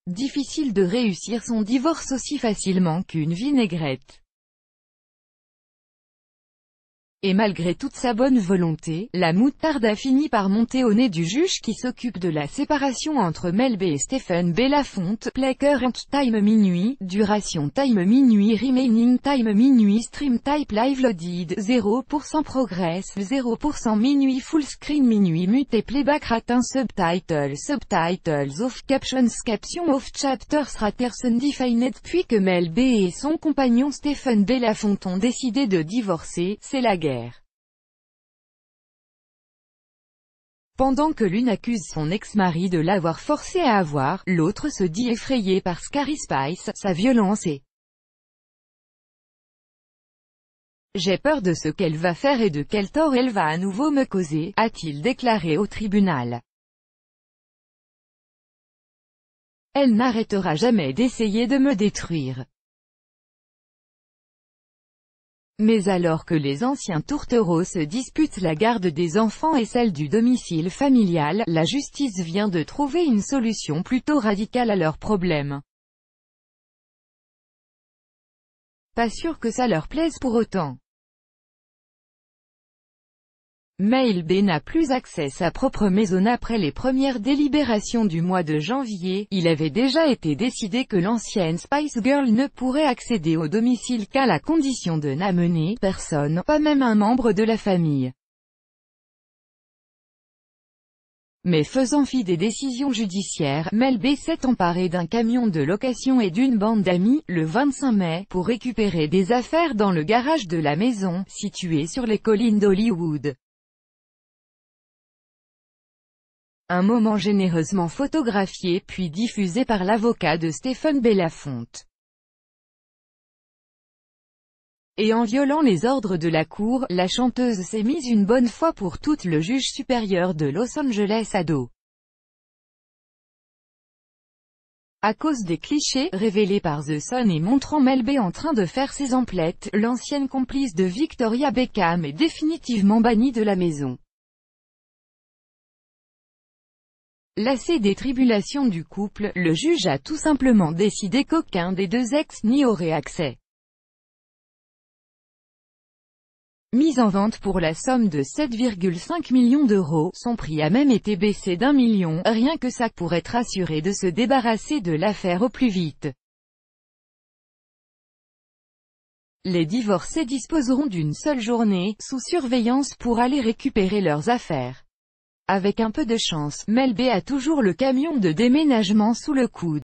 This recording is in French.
Difficile de réussir son divorce aussi facilement qu'une vinaigrette. Et malgré toute sa bonne volonté, la moutarde a fini par monter au nez du juge qui s'occupe de la séparation entre Mel B et Stephen Belafonte. Play current time minuit, duration time minuit, remaining time minuit, stream type live loaded, 0% progress, 0% minuit, full screen minuit, mute playback ratin, subtitles off, captions off, chapters raters undefined. Puis que Mel B et son compagnon Stephen Belafonte ont décidé de divorcer, c'est la guerre. Pendant que l'une accuse son ex-mari de l'avoir forcé à avoir, l'autre se dit effrayée par Scary Spice, sa violence et j'ai peur de ce qu'elle va faire et de quel tort elle va à nouveau me causer, a-t-il déclaré au tribunal. Elle n'arrêtera jamais d'essayer de me détruire. Mais alors que les anciens tourtereaux se disputent la garde des enfants et celle du domicile familial, la justice vient de trouver une solution plutôt radicale à leurs problèmes. Pas sûr que ça leur plaise pour autant. Mel B n'a plus accès à sa propre maison après les premières délibérations du mois de janvier. Il avait déjà été décidé que l'ancienne Spice Girl ne pourrait accéder au domicile qu'à la condition de n'amener personne, pas même un membre de la famille. Mais faisant fi des décisions judiciaires, Mel B s'est emparé d'un camion de location et d'une bande d'amis, le 25 mai, pour récupérer des affaires dans le garage de la maison, située sur les collines d'Hollywood. Un moment généreusement photographié puis diffusé par l'avocat de Stephen Belafonte. Et en violant les ordres de la cour, la chanteuse s'est mise une bonne fois pour toutes le juge supérieur de Los Angeles à dos. À cause des clichés, révélés par The Sun et montrant Mel B en train de faire ses emplettes, l'ancienne complice de Victoria Beckham est définitivement bannie de la maison. Lassé des tribulations du couple, le juge a tout simplement décidé qu'aucun des deux ex n'y aurait accès. Mise en vente pour la somme de 7,5 millions d'euros, son prix a même été baissé d'1 million, rien que ça pour être assuré de se débarrasser de l'affaire au plus vite. Les divorcés disposeront d'une seule journée, sous surveillance pour aller récupérer leurs affaires. Avec un peu de chance, Mel B a toujours le camion de déménagement sous le coude.